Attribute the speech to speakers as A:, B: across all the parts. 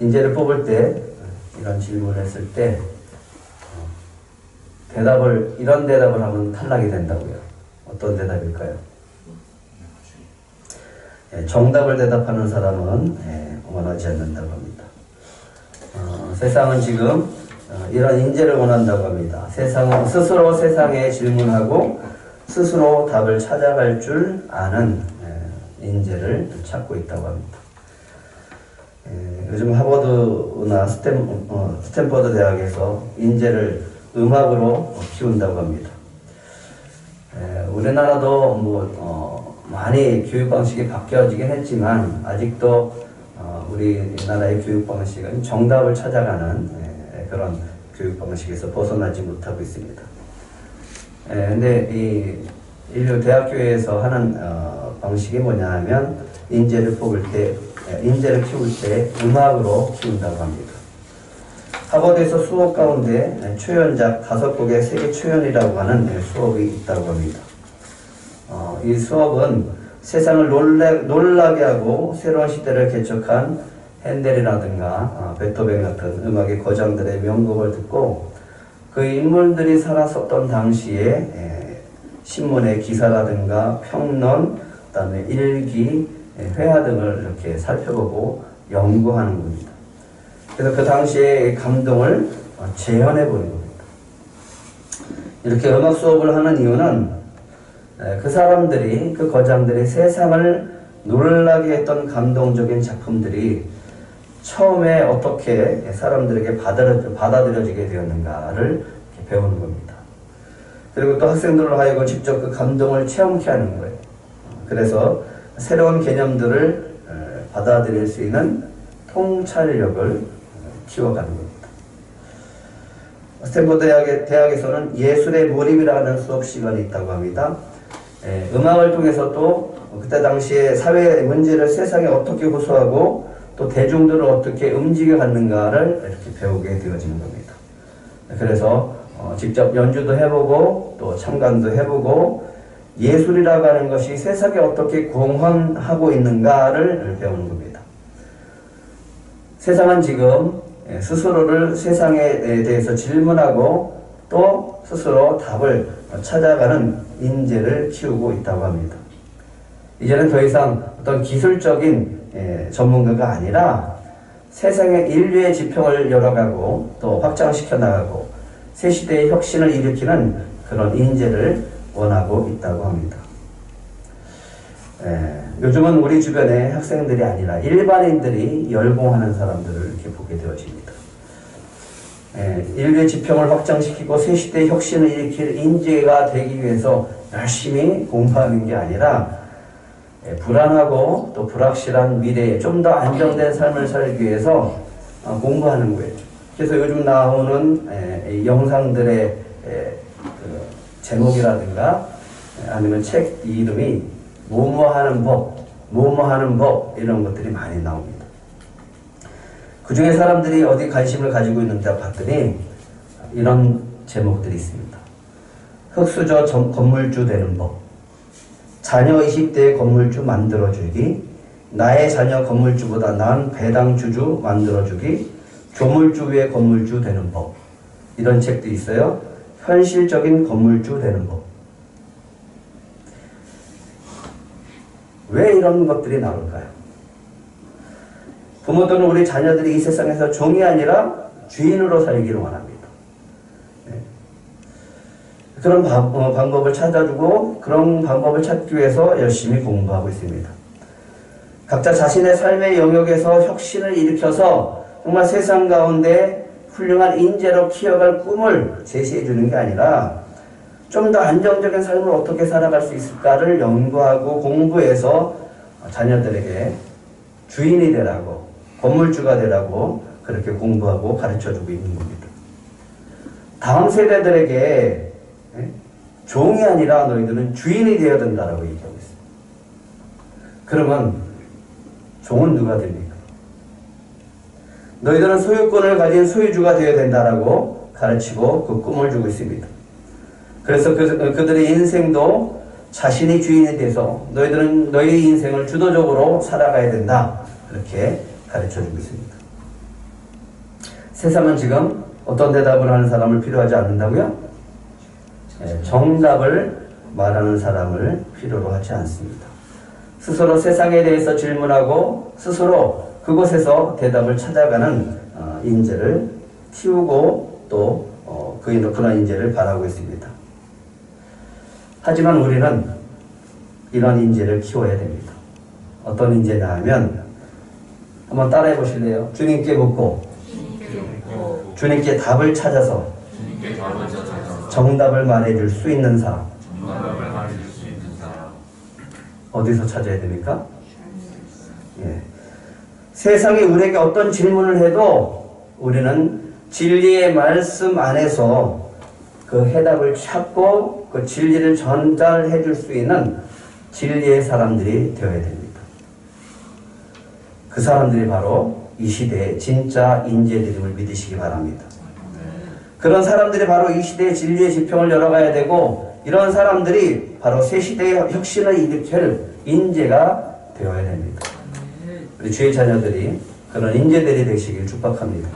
A: 인재를 뽑을 때 이런 질문을 했을 때 이런 대답을 하면 탈락이 된다고요. 어떤 대답일까요? 정답을 대답하는 사람은 원하지 않는다고 합니다. 세상은 지금 이런 인재를 원한다고 합니다. 세상은 스스로 세상에 질문하고 스스로 답을 찾아갈 줄 아는 인재를 찾고 있다고 합니다. 요즘 하버드나 스탠퍼드 대학에서 인재를 음악으로 키운다고 합니다. 우리나라도 많이 교육 방식이 바뀌어지긴 했지만 아직도 우리나라의 교육 방식은 정답을 찾아가는 그런 교육 방식에서 벗어나지 못하고 있습니다. 근데 이 인류 대학교에서 하는 방식이 뭐냐 하면 인재를 키울 때 음악으로 키운다고 합니다. 하버드에서 수업 가운데 초연작 5곡의 세계 초연이라고 하는 수업이 있다고 합니다. 이 수업은 세상을 놀라게 하고 새로운 시대를 개척한 핸델이라든가 베토벤 같은 음악의 거장들의 명곡을 듣고 그 인물들이 살았었던 당시에 신문의 기사라든가 평론, 그다음에 일기, 회화 등을 이렇게 살펴보고 연구하는 겁니다. 그래서 그 당시의 감동을 재현해 보는 겁니다. 이렇게 음악 수업을 하는 이유는 그 사람들이, 그 거장들이 세상을 놀라게 했던 감동적인 작품들이 처음에 어떻게 사람들에게 받아들여지게 되었는가를 배우는 겁니다. 그리고 또 학생들로 하여금 직접 그 감동을 체험케 하는 거예요. 그래서 새로운 개념들을 받아들일 수 있는 통찰력을 키워가는 겁니다. 스탠퍼드 대학에서는 예술의 몰입이라는 수업 시간이 있다고 합니다. 음악을 통해서 또 그때 당시에 사회 문제를 세상에 어떻게 호소하고 또 대중들을 어떻게 움직여 갔는가를 이렇게 배우게 되어지는 겁니다. 그래서 직접 연주도 해보고 또 참관도 해보고 예술이라고 하는 것이 세상에 어떻게 공헌하고 있는가를 배우는 겁니다. 세상은 지금 스스로를 세상에 대해서 질문하고 또 스스로 답을 찾아가는 인재를 키우고 있다고 합니다. 이제는 더 이상 어떤 기술적인 전문가가 아니라 세상의 인류의 지평을 열어가고 또 확장시켜 나가고 새 시대의 혁신을 일으키는 그런 인재를 원하고 있다고 합니다. 요즘은 우리 주변의 학생들이 아니라 일반인들이 열공하는 사람들을 이렇게 보게 되어집니다. 인류의 지평을 확장시키고 새 시대의 혁신을 일으킬 인재가 되기 위해서 열심히 공부하는 게 아니라 불안하고 또 불확실한 미래에 좀 더 안정된 삶을 살기 위해서 공부하는 거예요. 그래서 요즘 나오는 영상들의 그 제목이라든가 아니면 책 이름이 뭐뭐하는 법 이런 것들이 많이 나옵니다. 그 중에 사람들이 어디 관심을 가지고 있는지 봤더니 이런 제목들이 있습니다. 흑수저 건물주 되는 법, 자녀 20대의 건물주 만들어주기, 나의 자녀 건물주보다 나은 배당주주 만들어주기, 조물주 위의 건물주 되는 법, 이런 책도 있어요. 현실적인 건물주 되는 법. 왜 이런 것들이 나올까요? 부모들은 우리 자녀들이 이 세상에서 종이 아니라 주인으로 살기를 원합니다. 그런 방법을 찾아주고 그런 방법을 찾기 위해서 열심히 공부하고 있습니다. 각자 자신의 삶의 영역에서 혁신을 일으켜서 정말 세상 가운데 훌륭한 인재로 키워갈 꿈을 제시해 주는 게 아니라 좀 더 안정적인 삶을 어떻게 살아갈 수 있을까를 연구하고 공부해서 자녀들에게 주인이 되라고, 건물주가 되라고 그렇게 공부하고 가르쳐주고 있는 겁니다. 다음 세대들에게 종이 아니라 너희들은 주인이 되어야 된다라고 얘기하고 있습니다. 그러면 종은 누가 됩니까? 너희들은 소유권을 가진 소유주가 되어야 된다라고 가르치고 그 꿈을 주고 있습니다. 그래서 그들의 인생도 자신이 주인이 돼서 너희들은 너희 인생을 주도적으로 살아가야 된다. 그렇게 가르쳐주고 있습니다. 세상은 지금 어떤 대답을 하는 사람을 필요하지 않는다고요? 정답을 말하는 사람을 필요로 하지 않습니다. 스스로 세상에 대해서 질문하고 스스로 그곳에서 대답을 찾아가는 인재를 키우고 또 그런 인재를 바라고 있습니다. 하지만 우리는 이런 인재를 키워야 됩니다. 어떤 인재냐 하면 한번 따라해 보실래요? 주님께 묻고 주님께 답을 찾아서 정답을 말해줄 수 있는 사람. 어디서 찾아야 됩니까? 예. 세상이 우리에게 어떤 질문을 해도 우리는 진리의 말씀 안에서 그 해답을 찾고 그 진리를 전달해 줄 수 있는 진리의 사람들이 되어야 됩니다. 그 사람들이 바로 이 시대의 진짜 인재들임을 믿으시기 바랍니다. 그런 사람들이 바로 이 시대의 진리의 지평을 열어가야 되고 이런 사람들이 바로 새 시대의 혁신을 일으킬 인재가 되어야 됩니다. 우리 주의 자녀들이 그런 인재들이 되시길 축복합니다.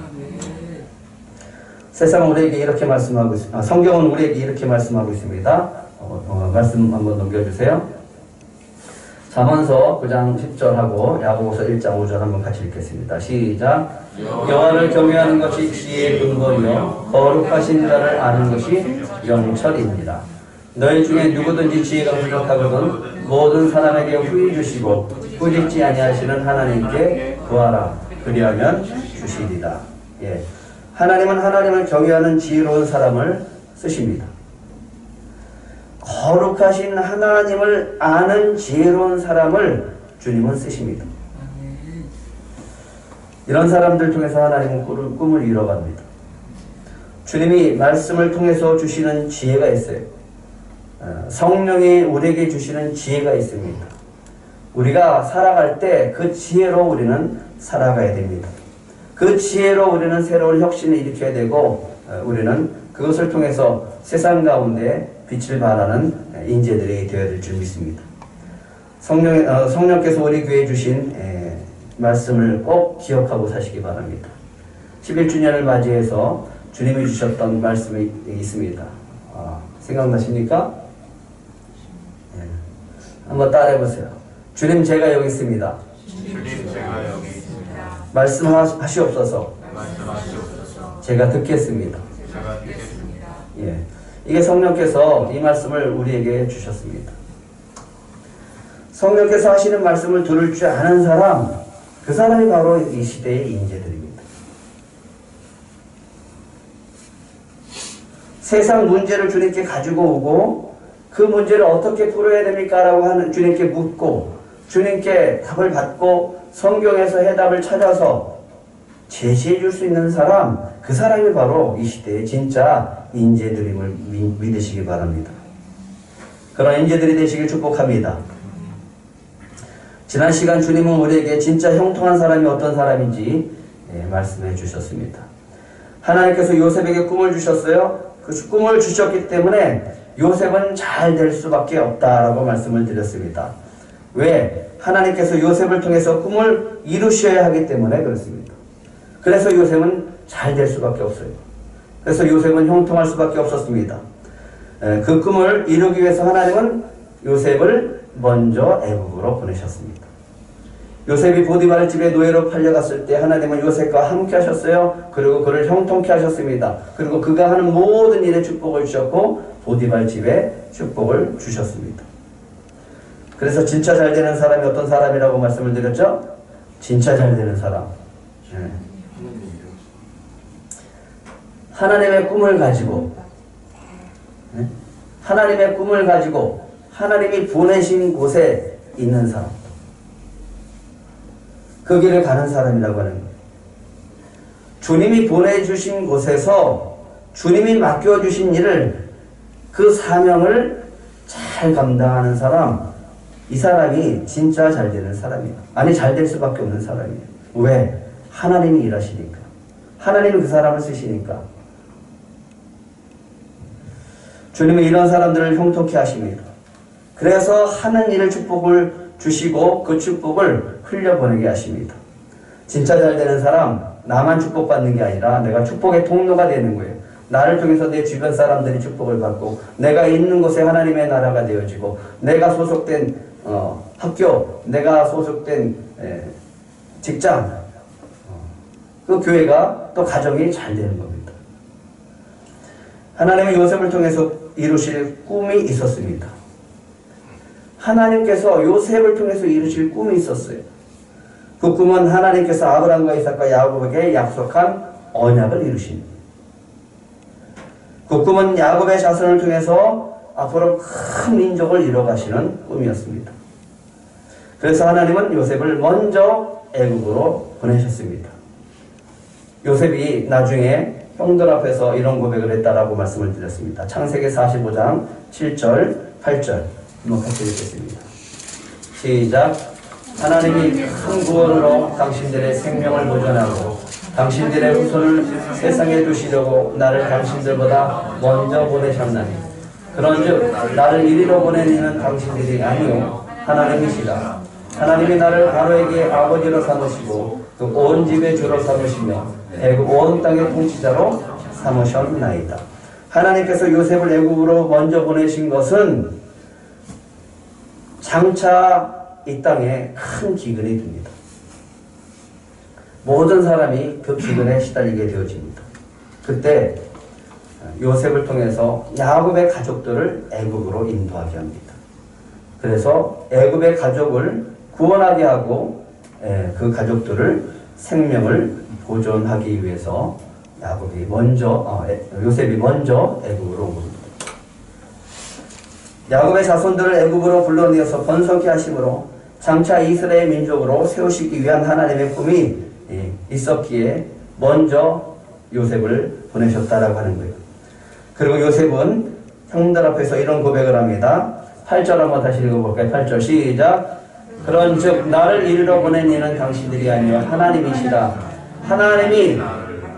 A: 세상은 우리에게 이렇게 말씀하고 있습니다. 성경은 우리에게 이렇게 말씀하고 있습니다. 말씀 한번 넘겨주세요. 잠언서 9장 10절하고 야고보서 1장 5절 한번 같이 읽겠습니다. 시작. 여호와를 경외하는 것이 지혜의 근본이요 거룩하신 자를 아는 것이 영철입니다. 너희 중에 누구든지 지혜가 부족하거든 모든 사람에게 후히 주시고 꾸짖지 아니하시는 하나님께 구하라. 그리하면 주시리라. 예. 하나님은 하나님을 경외하는 지혜로운 사람을 쓰십니다. 거룩하신 하나님을 아는 지혜로운 사람을 주님은 쓰십니다. 이런 사람들 통해서 하나님은 꿈을 이뤄갑니다. 주님이 말씀을 통해서 주시는 지혜가 있어요. 성령이 우리에게 주시는 지혜가 있습니다. 우리가 살아갈 때 그 지혜로 우리는 살아가야 됩니다. 그 지혜로 우리는 새로운 혁신을 일으켜야 되고 우리는 그것을 통해서 세상 가운데 빛을 발하는 인재들이 되어야 될 줄 믿습니다. 성령께서 우리 교회에 주신 말씀을 꼭 기억하고 사시기 바랍니다. 11주년을 맞이해서 주님이 주셨던 말씀이 있습니다. 생각나십니까? 한번 따라해보세요. 주님 제가 여기 있습니다. 말씀하시옵소서. 제가 듣겠습니다. 예, 이게 성령께서 이 말씀을 우리에게 주셨습니다. 성령께서 하시는 말씀을 들을 줄 아는 사람, 그 사람이 바로 이 시대의 인재들입니다. 세상 문제를 주님께 가지고 오고 그 문제를 어떻게 풀어야 됩니까? 라고 하는 주님께 묻고 주님께 답을 받고 성경에서 해답을 찾아서 제시해 줄 수 있는 사람, 그 사람이 바로 이 시대의 진짜 인재들임을 믿으시기 바랍니다. 그런 인재들이 되시길 축복합니다. 지난 시간 주님은 우리에게 진짜 형통한 사람이 어떤 사람인지 말씀해 주셨습니다. 하나님께서 요셉에게 꿈을 주셨어요. 그 꿈을 주셨기 때문에 요셉은 잘 될 수밖에 없다라고 말씀을 드렸습니다. 왜? 하나님께서 요셉을 통해서 꿈을 이루셔야 하기 때문에 그렇습니다. 그래서 요셉은 잘 될 수밖에 없어요. 그래서 요셉은 형통할 수밖에 없었습니다. 그 꿈을 이루기 위해서 하나님은 요셉을 먼저 애국으로 보내셨습니다. 요셉이 보디발 집에 노예로 팔려갔을 때 하나님은 요셉과 함께 하셨어요. 그리고 그를 형통케 하셨습니다. 그리고 그가 하는 모든 일에 축복을 주셨고 보디발 집에 축복을 주셨습니다. 그래서 진짜 잘 되는 사람이 어떤 사람이라고 말씀을 드렸죠? 진짜 잘 되는 사람. 하나님의 꿈을 가지고 하나님의 꿈을 가지고 하나님이 보내신 곳에 있는 사람, 그 길을 가는 사람이라고 하는 거예요. 주님이 보내주신 곳에서 주님이 맡겨주신 일을, 그 사명을 잘 감당하는 사람, 이 사람이 진짜 잘 되는 사람이에요. 아니, 잘 될 수밖에 없는 사람이에요. 왜? 하나님이 일하시니까. 하나님이 그 사람을 쓰시니까. 주님은 이런 사람들을 형통케 하십니다. 그래서 하는 일을 축복을 주시고 그 축복을 흘려보내게 하십니다. 진짜 잘 되는 사람, 나만 축복받는 게 아니라 내가 축복의 통로가 되는 거예요. 나를 통해서 내 주변 사람들이 축복을 받고 내가 있는 곳에 하나님의 나라가 되어지고 내가 소속된 학교, 내가 소속된 직장, 그 교회가 또 가정이 잘 되는 겁니다. 하나님은 요셉을 통해서 이루실 꿈이 있었습니다. 하나님께서 요셉을 통해서 이루실 꿈이 있었어요. 그 꿈은 하나님께서 아브라함과 이삭과 야곱에게 약속한 언약을 이루십니다. 그 꿈은 야곱의 자손을 통해서 앞으로 큰 민족을 이뤄가시는 꿈이었습니다. 그래서 하나님은 요셉을 먼저 애국으로 보내셨습니다. 요셉이 나중에 형들 앞에서 이런 고백을 했다라고 말씀을 드렸습니다. 창세기 45장 7절, 8절 한번 같이 읽겠습니다. 시작. 하나님이 큰 구원으로 당신들의 생명을 보존하고 당신들의 후손을 세상에 두시려고 나를 당신들보다 먼저 보내셨나니 그런즉 나를 이리로 보낸 이는 당신들이 아니요 하나님이시라. 하나님이 나를 바로에게 아버지로 삼으시고 그 온 집의 주로 삼으시며 애굽 온 땅의 통치자로 삼으셨나이다. 하나님께서 요셉을 애굽으로 먼저 보내신 것은 장차 이 땅에 큰 기근이 듭니다. 모든 사람이 그 기근에 시달리게 되어집니다. 그때 요셉을 통해서 야곱의 가족들을 애굽으로 인도하게 합니다. 그래서 애굽의 가족을 구원하게 하고 그 가족들을 생명을 보존하기 위해서 요셉이 먼저 애굽으로 온 겁니다. 야곱의 자손들을 애굽으로 불러내어서 번성케 하심으로 장차 이스라엘 민족으로 세우시기 위한 하나님의 꿈이 있었기에 먼저 요셉을 보내셨다라고 하는 거예요. 그리고 요셉은 형들 앞에서 이런 고백을 합니다. 8절 한번 다시 읽어볼까요? 8절 시작. 그런즉 나를 이리로 보낸 이는 당신들이 아니요 하나님이시라. 하나님이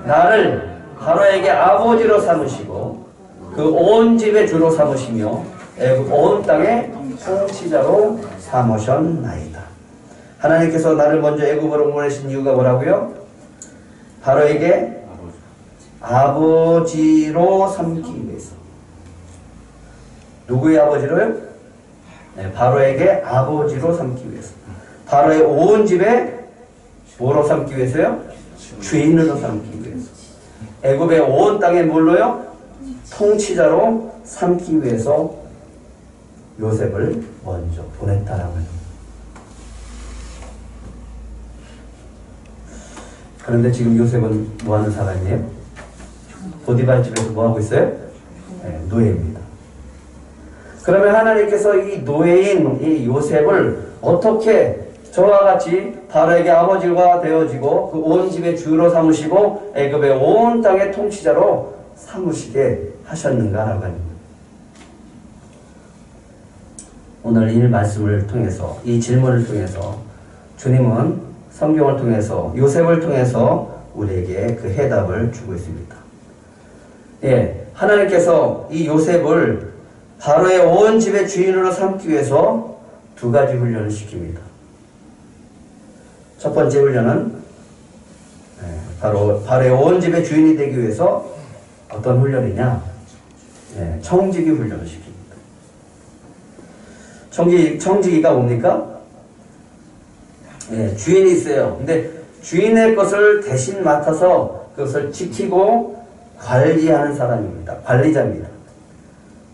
A: 나를 바로에게 아버지로 삼으시고 그 온 집의 주로 삼으시며 애굽 온 땅의 통치자로 삼으셨나이다. 하나님께서 나를 먼저 애굽으로 보내신 이유가 뭐라고요? 바로에게 아버지로 삼기 위해서. 누구의 아버지로요? 네, 바로에게 아버지로 삼기 위해서. 바로의 온 집에 뭐로 삼기 위해서요? 주인으로 삼기 위해서. 애굽의 온 땅에 뭘로요? 통치자로 삼기 위해서 요셉을 먼저 보냈다라고 합니다. 그런데 지금 요셉은 뭐하는 사람이에요? 보디발 집에서 뭐하고 있어요? 네, 노예입니다. 그러면 하나님께서 이 노예인 이 요셉을 어떻게 저와 같이 바로에게 아버지가 되어지고 그 온 집의 주로 삼으시고 애굽의 온 땅의 통치자로 삼으시게 하셨는가라고 합니다. 오늘 이 말씀을 통해서 이 질문을 통해서 주님은 성경을 통해서 요셉을 통해서 우리에게 그 해답을 주고 있습니다. 예, 하나님께서 이 요셉을 바로의 온 집의 주인으로 삼기 위해서 두 가지 훈련을 시킵니다. 첫 번째 훈련은 바로 바로의 온 집의 주인이 되기 위해서 어떤 훈련이냐? 청지기 훈련을 시킵니다. 청지기가 뭡니까? 주인이 있어요. 근데 주인의 것을 대신 맡아서 그것을 지키고 관리하는 사람입니다. 관리자입니다.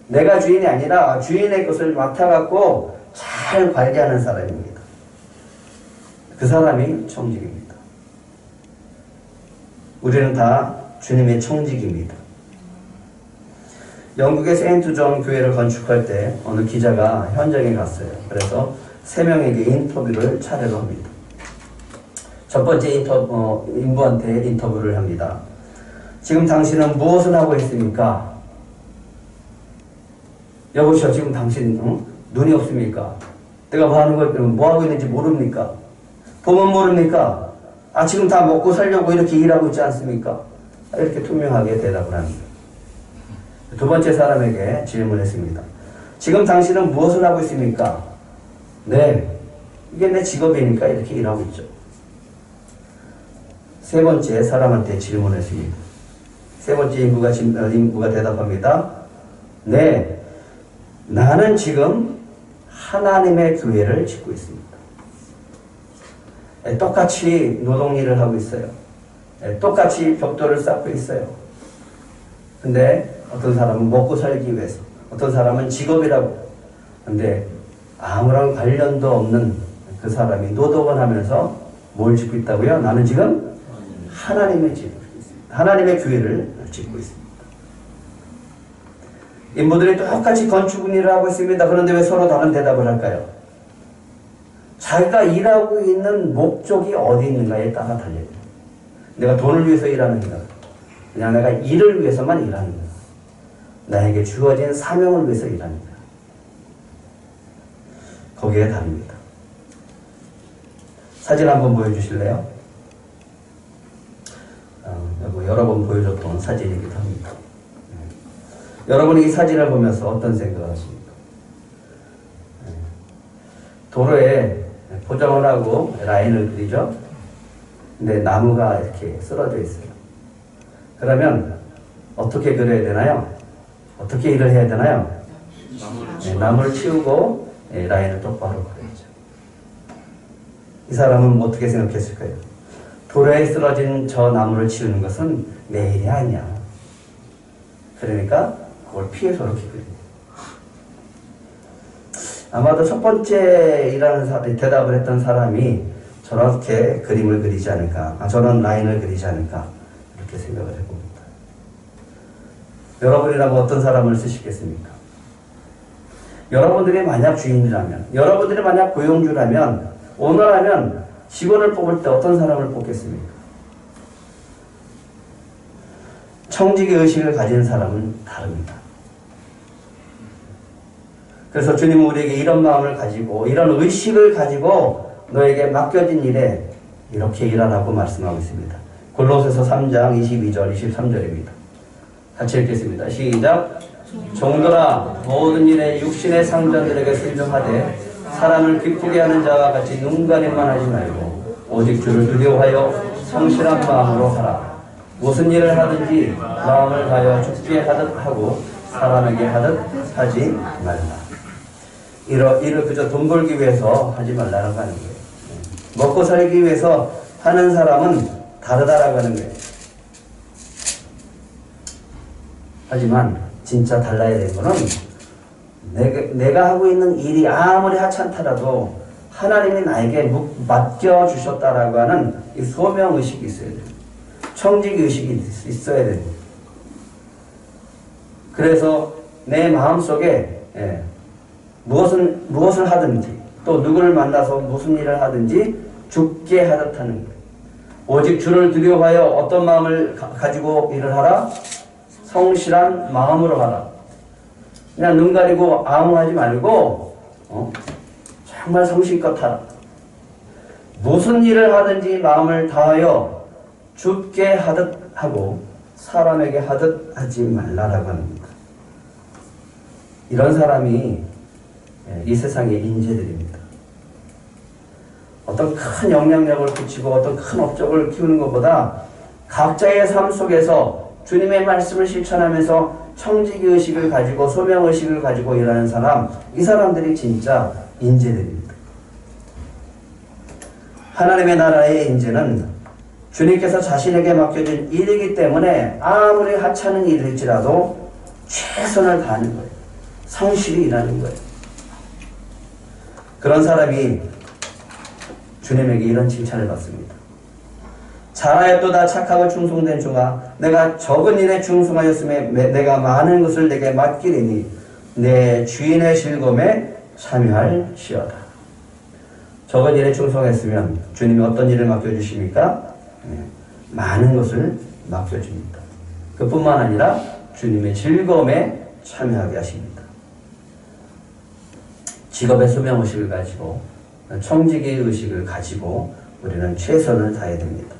A: 내가 주인이 아니라 주인의 것을 맡아갖고 잘 관리하는 사람입니다. 그 사람이 청직입니다. 우리는 다 주님의 청직입니다. 영국의 세인트 존 교회를 건축할 때 어느 기자가 현장에 갔어요. 그래서 3명에게 인터뷰를 차례로 합니다. 첫 번째 인부한테 인터뷰를 합니다. 지금 당신은 무엇을 하고 있습니까? 여보시오, 지금 당신 눈이 없습니까? 내가 뭐 하고 있는지 모릅니까? 보면 모릅니까? 지금 다 먹고 살려고 이렇게 일하고 있지 않습니까? 이렇게 투명하게 대답을 합니다. 두 번째 사람에게 질문했습니다. 지금 당신은 무엇을 하고 있습니까? 네, 이게 내 직업이니까 이렇게 일하고 있죠. 세 번째 사람한테 질문했습니다. 세 번째 인부가 대답합니다. 네, 나는 지금 하나님의 교회를 짓고 있습니다. 똑같이 노동일을 하고 있어요. 똑같이 벽돌을 쌓고 있어요. 근데 어떤 사람은 먹고 살기 위해서, 어떤 사람은 직업이라고. 근데 아무런 관련도 없는 그 사람이 노동을 하면서 뭘 짓고 있다고요? 나는 지금 하나님의 집을 짓고 있습니다. 하나님의 교회를 짓고 있습니다. 인부들이 똑같이 건축 일을 하고 있습니다. 그런데 왜 서로 다른 대답을 할까요? 자기가 일하고 있는 목적이 어디 있는가에 따라 달려요. 내가 돈을 위해서 일하는가? 그냥 내가 일을 위해서만 일하는가? 나에게 주어진 사명을 위해서 일하는가? 거기에 다릅니다. 사진 한번 보여주실래요? 여러 번 보여줬던 사진이기도 합니다. 여러분이 이 사진을 보면서 어떤 생각을 하십니까? 도로에 포장을 하고 라인을 그리죠? 근데 나무가 이렇게 쓰러져 있어요. 그러면 어떻게 그려야 되나요? 어떻게 일을 해야 되나요? 나무를 치우고 라인을 똑바로 그려야죠. 이 사람은 어떻게 생각했을까요? 도로에 쓰러진 저 나무를 치우는 것은 내 일이 아니야. 그러니까 그걸 피해서 이렇게 그립니다. 아마도 첫 번째 대답을 했던 사람이 저렇게 그림을 그리지 않을까, 저런 라인을 그리지 않을까, 이렇게 생각을 해봅니다. 여러분이라면 어떤 사람을 쓰시겠습니까? 여러분들이 만약 주인이라면, 여러분들이 만약 고용주라면, 오너라면 직원을 뽑을 때 어떤 사람을 뽑겠습니까? 청지기 의식을 가진 사람은 다릅니다. 그래서 주님은 우리에게 이런 마음을 가지고, 이런 의식을 가지고 너에게 맡겨진 일에 이렇게 일하라고 말씀하고 있습니다. 골로새서 3장 22절 23절입니다. 같이 읽겠습니다. 시작. 종들아, 모든 일에 육신의 상전들에게 순종하되 사람을 기쁘게 하는 자와 같이 눈가림만 하지 말고 오직 주를 두려워하여 성실한 마음으로 하라. 무슨 일을 하든지 마음을 다하여 주께 하듯 하고 사람에게 하듯 하지 말라. 일을 그저 돈 벌기 위해서 하지 말라고 하는 거예요. 먹고 살기 위해서 하는 사람은 다르다라고 하는 거예요. 하지만 진짜 달라야 되는 거는 내가 하고 있는 일이 아무리 하찮더라도 하나님이 나에게 맡겨주셨다라고 하는 이 소명의식이 있어야 돼요. 청지기의식이 있어야 됩니다. 그래서 내 마음속에 무엇을 하든지 또 누구를 만나서 무슨 일을 하든지 주께 하듯 하는 거예요. 오직 주를 두려워하여 어떤 마음을 가지고 일을 하라? 성실한 마음으로 하라. 그냥 눈 가리고 아무 하지 말고 정말 성실껏 하라. 무슨 일을 하든지 마음을 다하여 주께 하듯 하고 사람에게 하듯 하지 말라라고 합니다. 이런 사람이 이 세상의 인재들입니다. 어떤 큰 영향력을 끼치고 어떤 큰 업적을 키우는 것보다 각자의 삶 속에서 주님의 말씀을 실천하면서 청지기의식을 가지고 소명의식을 가지고 일하는 사람, 이 사람들이 진짜 인재들입니다. 하나님의 나라의 인재는 주님께서 자신에게 맡겨진 일이기 때문에 아무리 하찮은 일일지라도 최선을 다하는 거예요. 성실히 일하는 거예요. 그런 사람이 주님에게 이런 칭찬을 받습니다. 잘하였도다 착하고 충성된 종아, 내가 적은 일에 충성하였음에 내가 많은 것을 내게 맡기리니 내 주인의 즐거움에 참여할지어다. 적은 일에 충성했으면 주님이 어떤 일을 맡겨주십니까? 많은 것을 맡겨줍니다. 그뿐만 아니라 주님의 즐거움에 참여하게 하십니다. 직업의 소명의식을 가지고 청지기의 의식을 가지고 우리는 최선을 다해야 됩니다.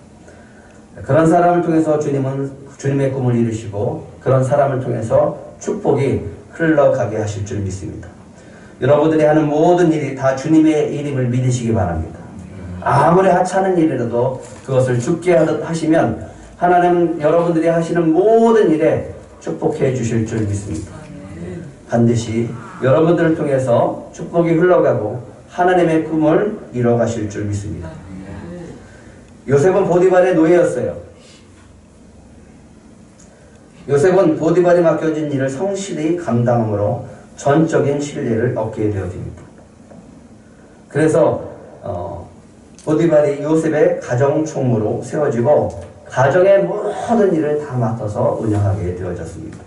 A: 그런 사람을 통해서 주님은 주님의 꿈을 이루시고 그런 사람을 통해서 축복이 흘러가게 하실 줄 믿습니다. 여러분들이 하는 모든 일이 다 주님의 일임을 믿으시기 바랍니다. 아무리 하찮은 일이라도 그것을 죽게 하듯 하시면 하나님은 여러분들이 하시는 모든 일에 축복해 주실 줄 믿습니다. 반드시 여러분들을 통해서 축복이 흘러가고 하나님의 꿈을 이뤄가실 줄 믿습니다. 요셉은 보디발의 노예였어요. 요셉은 보디발이 맡겨진 일을 성실히 감당함으로 전적인 신뢰를 얻게 되어집니다. 그래서 보디발이 요셉의 가정총무로 세워지고 가정의 모든 일을 다 맡아서 운영하게 되어졌습니다.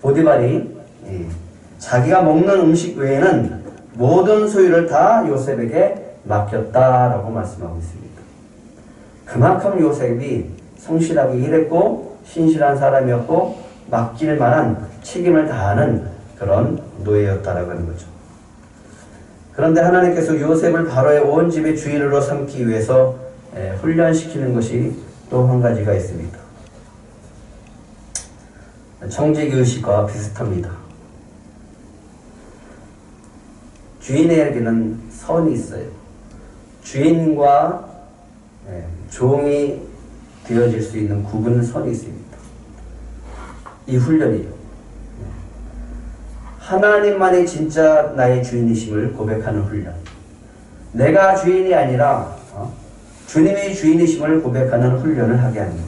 A: 보디발이 자기가 먹는 음식 외에는 모든 소유를 다 요셉에게 맡겼다라고 말씀하고 있습니다. 그만큼 요셉이 성실하게 일했고 신실한 사람이었고 맡길 만한 책임을 다하는 그런 노예였다라고 하는 거죠. 그런데 하나님께서 요셉을 바로의 온 집의 주인으로 삼기 위해서 훈련시키는 것이 또 한 가지가 있습니다. 청지기의식과 비슷합니다. 주인에게는 선이 있어요. 주인과 종이 되어질 수 있는 구분선이 있습니다. 이 훈련이요. 하나님만이 진짜 나의 주인이심을 고백하는 훈련. 내가 주인이 아니라 주님이 주인이심을 고백하는 훈련을 하게 합니다.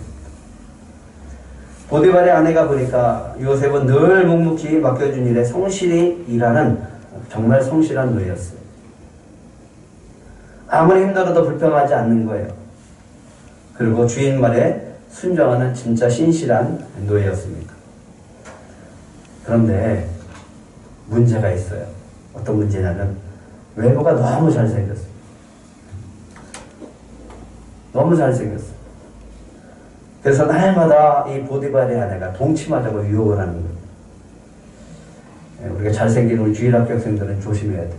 A: 보디발의 아내가 보니까 요셉은 늘 묵묵히 맡겨준 일에 성실히 일하는 정말 성실한 노예였어요. 아무리 힘들어도 불평하지 않는 거예요. 그리고 주인 말에 순종하는 진짜 신실한 노예였습니다. 그런데 문제가 있어요. 어떤 문제냐면 외모가 너무 잘생겼어요. 너무 잘생겼어요. 그래서 날마다 이 보디발의 아내가 동침하자고 유혹을 하는 거예요. 우리가 잘생긴 우리 주일학교 학생들은 조심해야 돼.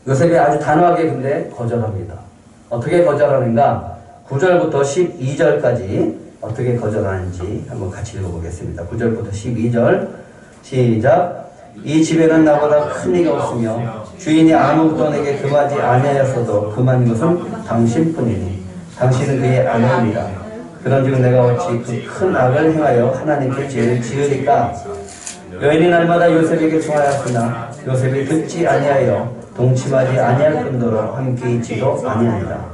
A: 요셉이 아주 단호하게 근데 거절합니다. 어떻게 거절하는가? 9절부터 12절까지 어떻게 거절하는지 한번 같이 읽어보겠습니다. 9절부터 12절 시작. 이 집에는 나보다 큰 이가 없으며 주인이 아무것도 내게 금하지 아니하였어도 금한 것은 당신뿐이니 당신은 그의 아내입니다. 그런즉 내가 어찌 그 큰 악을 행하여 하나님께 죄를 지으리까? 여인이 날마다 요셉에게 청하였으나 요셉이 듣지 아니하여 동침하지 아니할 뿐더러 함께 있지도 아니하니라.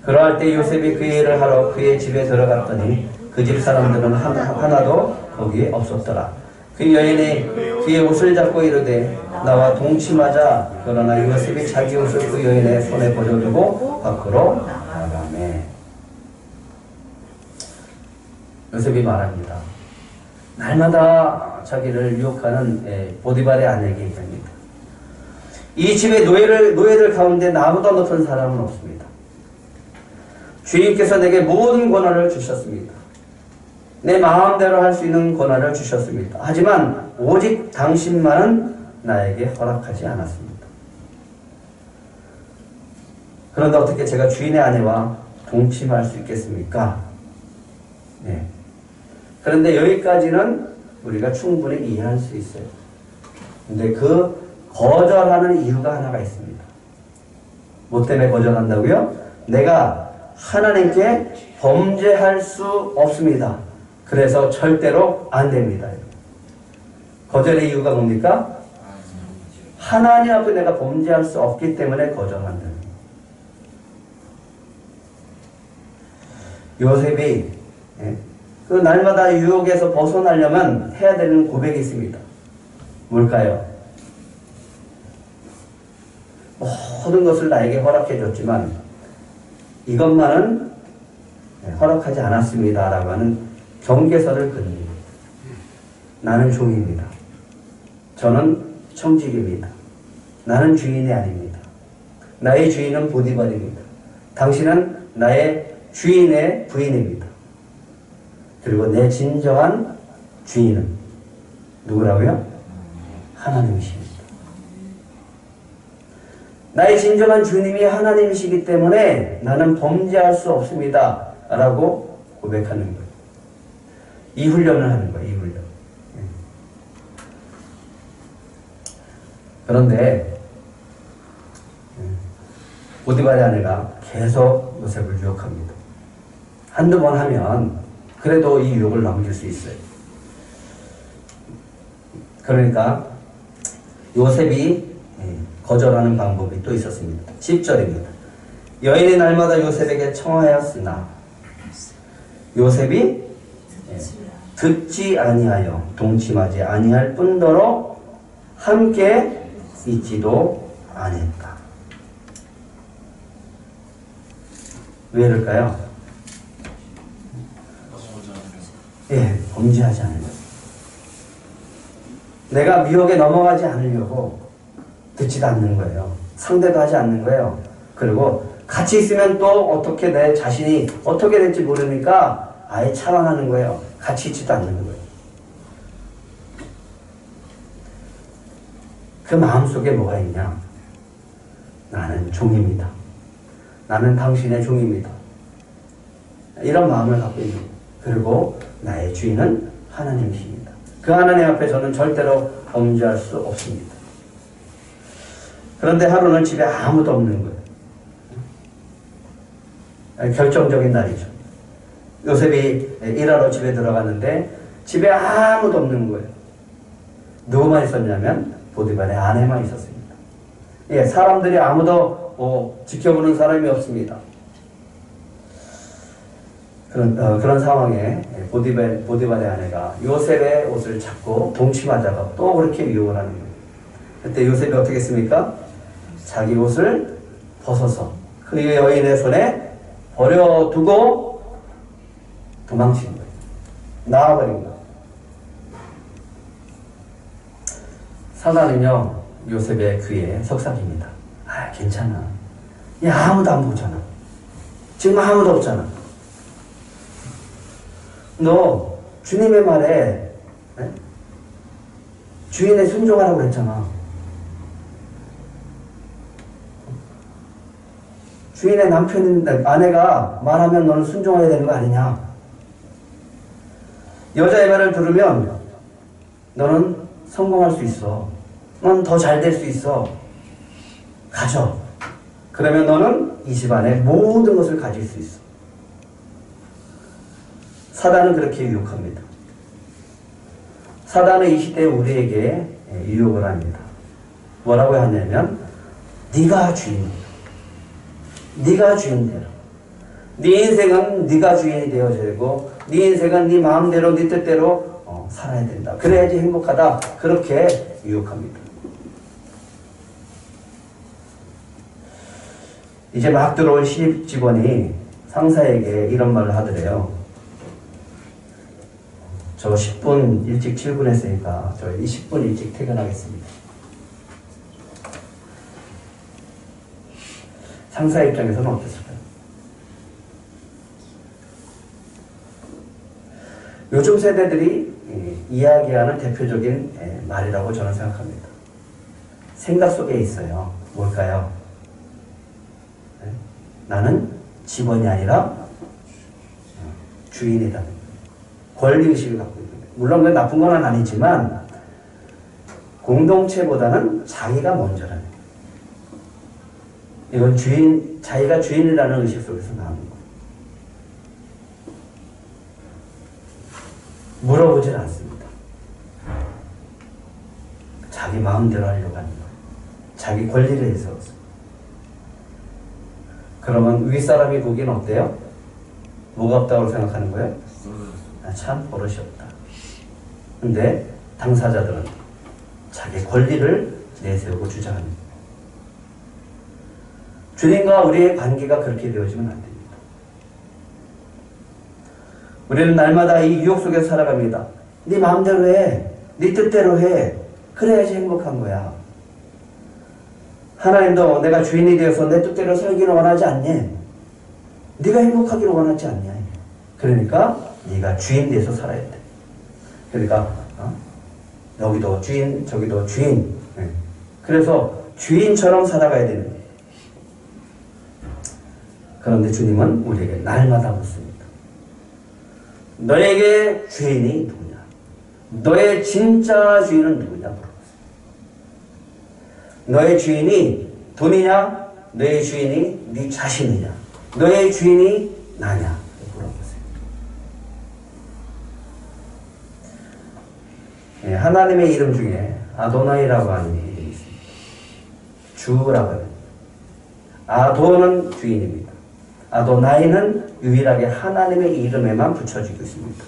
A: 그러할 때 요셉이 그 일을 하러 그의 집에 들어갔더니 그 집 사람들은 하나도 거기에 없었더라. 그 여인이 그의 옷을 잡고 이르되 나와 동침하자. 그러나 요셉이 자기 옷을 그 여인의 손에 벗어두고 밖으로 나가매. 요셉이 말합니다. 날마다 자기를 유혹하는 보디발의 아내에게 얘기합니다. 이 집의 노예들 가운데 나보다 높은 사람은 없습니다. 주인께서 내게 모든 권한을 주셨습니다. 내 마음대로 할 수 있는 권한을 주셨습니다. 하지만 오직 당신만은 나에게 허락하지 않았습니다. 그런데 어떻게 제가 주인의 아내와 동침할 수 있겠습니까? 네. 그런데 여기까지는 우리가 충분히 이해할 수 있어요. 근데 그 거절하는 이유가 하나가 있습니다. 뭐 때문에 거절한다고요? 내가 하나님께 범죄할 수 없습니다. 그래서 절대로 안 됩니다. 거절의 이유가 뭡니까? 하나님 앞에 내가 범죄할 수 없기 때문에 거절한다. 요셉이 그 날마다 유혹에서 벗어나려면 해야 되는 고백이 있습니다. 뭘까요? 모든 것을 나에게 허락해 줬지만 이것만은 허락하지 않았습니다 라고 하는 경계선을 긋습니다. 나는 종입니다. 저는 청직입니다. 나는 주인이 아닙니다. 나의 주인은 보디발입니다. 당신은 나의 주인의 부인입니다. 그리고 내 진정한 주인은 누구라고요? 하나님이십니다. 나의 진정한 주님이 하나님이시기 때문에 나는 범죄할 수 없습니다 라고 고백하는 거예요. 이 훈련을 하는 거예요. 이 훈련. 그런데 보디발의 아내가 계속 요셉을 유혹합니다. 한두 번 하면 그래도 이 유혹을 넘길 수 있어요. 그러니까 요셉이 거절하는 방법이 또 있었습니다. 10절입니다. 여인이 날마다 요셉에게 청하였으나 요셉이 듣지 아니하여 동침하지 아니할 뿐더러 함께 있지도 아니했다. 왜 이럴까요? 범죄하지 않으려고. 내가 미혹에 넘어가지 않으려고 듣지도 않는 거예요. 상대도 하지 않는 거예요. 그리고 같이 있으면 또 어떻게 내 자신이 어떻게 될지 모르니까 아예 차단하는 거예요. 같이 있지도 않는 거예요. 그 마음속에 뭐가 있냐? 나는 종입니다. 나는 당신의 종입니다. 이런 마음을 갖고 있는 거예요. 그리고 나의 주인은 하나님이십니다. 그 하나님 앞에 저는 절대로 범죄할 수 없습니다. 그런데 하루는 집에 아무도 없는 거예요. 결정적인 날이죠. 요셉이 일하러 집에 들어갔는데 집에 아무도 없는 거예요. 누구만 있었냐면 보디발의 아내만 있었습니다. 사람들이 아무도 지켜보는 사람이 없습니다. 그런 상황에 보디발의 아내가 요셉의 옷을 잡고 동침하다가 또 그렇게 유혹을 하는 거예요. 그때 요셉이 어떻게 했습니까? 자기 옷을 벗어서 그 여인의 손에 버려두고 도망친 거예요. 나와버린 거예요. 사단은요, 요셉의 귀에 속삭입니다. 괜찮아. 야, 아무도 안 보잖아. 지금 아무도 없잖아. 너 주님의 말에 주인의 순종하라고 그랬잖아. 주인의 남편인데 아내가 말하면 너는 순종해야 되는 거 아니냐. 여자의 말을 들으면 너는 성공할 수 있어. 넌 더 잘 될 수 있어. 가져. 그러면 너는 이 집안의 모든 것을 가질 수 있어. 사단은 그렇게 유혹합니다. 사단은 이 시대에 우리에게 유혹을 합니다. 뭐라고 하냐면 네가 주인이야. 네가 주인대로. 네 인생은 네가 주인이 되어야 되고 네 인생은 네 마음대로 네 뜻대로 살아야 된다. 그래야지 행복하다. 그렇게 유혹합니다. 이제 막 들어온 신입 직원이 상사에게 이런 말을 하더래요. 저 10분 일찍 출근했으니까 저 20분 일찍 퇴근하겠습니다. 상사 입장에서는 어땠을까요? 요즘 세대들이 이야기하는 대표적인 말이라고 저는 생각합니다. 생각 속에 있어요. 뭘까요? 나는 직원이 아니라 주인이다. 권리의식을 갖고 있는 거예요. 물론 그게 나쁜 건 아니지만 공동체보다는 자기가 먼저라는 거예요. 이건 자기가 주인이라는 의식 속에서 나오는 거예요. 물어보질 않습니다. 자기 마음대로 하려고 하는 거예요. 자기 권리를 해서. 그러면 윗사람이 보기엔 어때요? 뭐가 없다고 생각하는 거예요? 참 버릇이 없다. 근데 당사자들은 자기 권리를 내세우고 주장하는 거예요. 주님과 우리의 관계가 그렇게 되어지면 안 됩니다. 우리는 날마다 이 유혹 속에서 살아갑니다. 네 마음대로 해. 네 뜻대로 해. 그래야지 행복한 거야. 하나님도 내가 주인이 되어서 내 뜻대로 살기를 원하지 않니? 네가 행복하기를 원하지 않냐? 그러니까 네가 주인 돼서 살아야 돼. 그러니까 여기도 주인, 저기도 주인. 그래서 주인처럼 살아가야 되는 거예요. 그런데 주님은 우리에게 날마다 묻습니다. 너에게 주인이 누구냐? 너의 진짜 주인은 누구냐? 너의 주인이 돈이냐? 너의 주인이 네 자신이냐? 너의 주인이 나냐? 물어보세요. 예, 하나님의 이름 중에 아도나이라고 하는 이름이 있습니다. 주라고 합니다. 아도는 주인입니다. 아도나이는 유일하게 하나님의 이름에만 붙여지고 있습니다.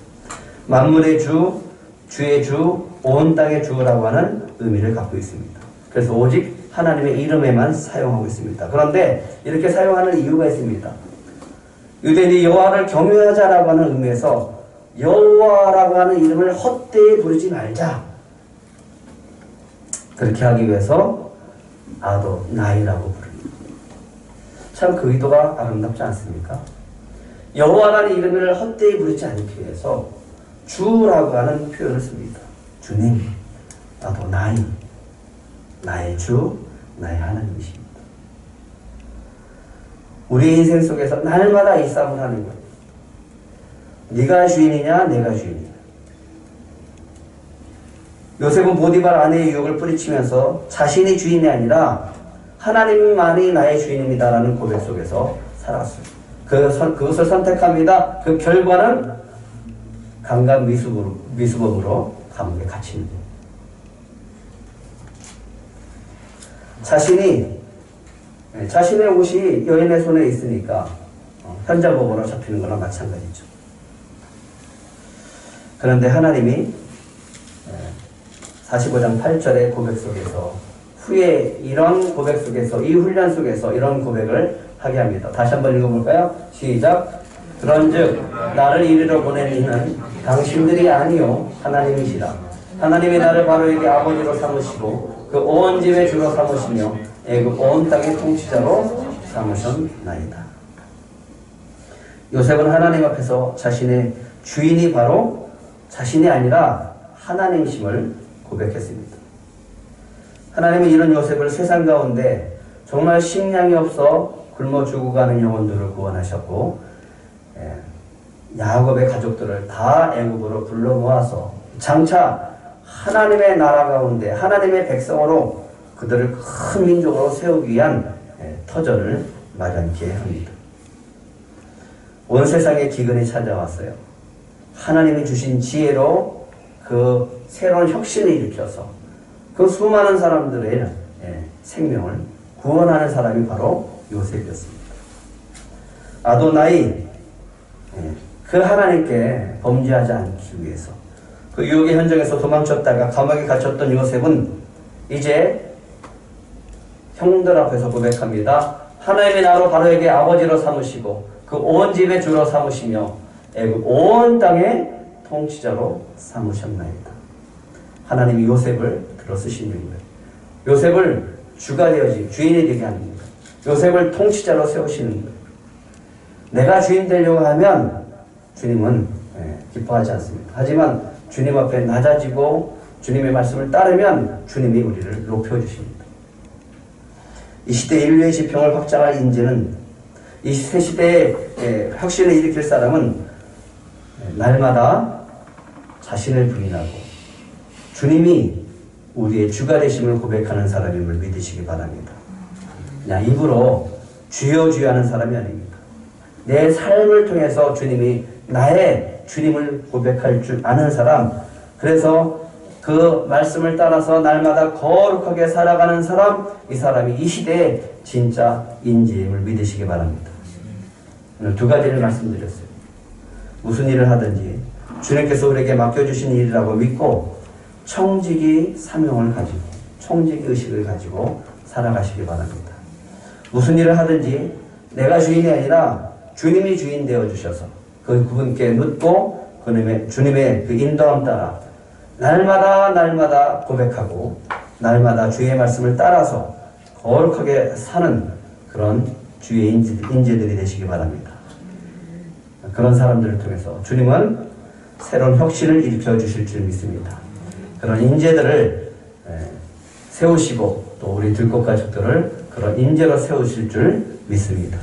A: 만물의 주, 주의 주, 온 땅의 주라고 하는 의미를 갖고 있습니다. 그래서 오직 하나님의 이름에만 사용하고 있습니다. 그런데 이렇게 사용하는 이유가 있습니다. 유대인이 여호와를 경외하자라고 하는 의미에서 여호와라고 하는 이름을 헛되이 부르지 말자. 그렇게 하기 위해서 아도나이라고 부릅니다. 참 그 의도가 아름답지 않습니까? 여호와라는 이름을 헛되이 부르지 않기 위해서 주라고 하는 표현을 씁니다. 주님, 아도나이, 나의 주, 나의 하나님이십니다. 우리 인생 속에서 날마다 이 싸움을 하는 거예요. 네가 주인이냐, 내가 주인이냐. 요셉은 보디발 아내의 유혹을 뿌리치면서 자신이 주인이 아니라 하나님만이 나의 주인입니다라는 고백 속에서 살았어요. 그것을 선택합니다. 그 결과는 강간 미수범으로 감옥에 갇히는 거예요. 자신의 옷이 여인의 손에 있으니까 현자범으로 잡히는 거나 마찬가지죠. 그런데 하나님이 45장 8절의 고백 속에서 후에 이런 고백 속에서 이 훈련 속에서 이런 고백을 하게 합니다. 다시 한번 읽어볼까요? 시작. 그런즉 나를 이리로 보낸 이는 당신들이 아니요 하나님이시라. 하나님이 나를 바로에게 아버지로 삼으시고 그 온 집의 주로 삼으시며 애굽 온 땅의 통치자로 삼으셨나이다. 요셉은 하나님 앞에서 자신의 주인이 바로 자신이 아니라 하나님이심을 고백했습니다. 하나님은 이런 요셉을 세상 가운데 정말 식량이 없어 굶어 죽어가는 영혼들을 구원하셨고 야곱의 가족들을 다 애굽으로 불러 모아서 장차 하나님의 나라 가운데 하나님의 백성으로 그들을 큰 민족으로 세우기 위한 터전을 마련케 합니다. 온 세상에 기근이 찾아왔어요. 하나님이 주신 지혜로 그 새로운 혁신을 일으켜서 그 수많은 사람들의 생명을 구원하는 사람이 바로 요셉이었습니다. 아도나이, 그 하나님께 범죄하지 않기 위해서 그 유혹의 현장에서 도망쳤다가 감옥에 갇혔던 요셉은 이제 형들 앞에서 고백합니다. 하나님이 나로 바로에게 아버지로 삼으시고 그 온 집의 주로 삼으시며 애굽 온 땅의 통치자로 삼으셨나이다. 하나님이 요셉을 들어 쓰시는 거예요. 요셉을 주가 되어지 주인이 되게 하는 거예요. 요셉을 통치자로 세우시는 거예요. 내가 주인 되려고 하면 주님은 기뻐하지 않습니다. 하지만 주님 앞에 낮아지고 주님의 말씀을 따르면 주님이 우리를 높여주십니다. 이 시대 인류의 지평을 확장할 인재는 이 새 시대의 혁신을 일으킬 사람은 날마다 자신을 부인하고 주님이 우리의 주가 되심을 고백하는 사람임을 믿으시기 바랍니다. 그냥 입으로 주여 주여 하는 사람이 아닙니다. 내 삶을 통해서 주님이 나의 주님을 고백할 줄 아는 사람, 그래서 그 말씀을 따라서 날마다 거룩하게 살아가는 사람, 이 사람이 이 시대의 진짜 인재임을 믿으시기 바랍니다. 오늘 두 가지를 말씀드렸어요. 무슨 일을 하든지 주님께서 우리에게 맡겨주신 일이라고 믿고 청지기 사명을 가지고 청지기 의식을 가지고 살아가시기 바랍니다. 무슨 일을 하든지 내가 주인이 아니라 주님이 주인 되어주셔서 그분께 묻고 주님의 그 인도함 따라 날마다 고백하고 날마다 주의 말씀을 따라서 거룩하게 사는 그런 주의 인재들이 되시기 바랍니다. 그런 사람들을 통해서 주님은 새로운 혁신을 일으켜 주실 줄 믿습니다. 그런 인재들을 세우시고 또 우리 들꽃 가족들을 그런 인재로 세우실 줄 믿습니다.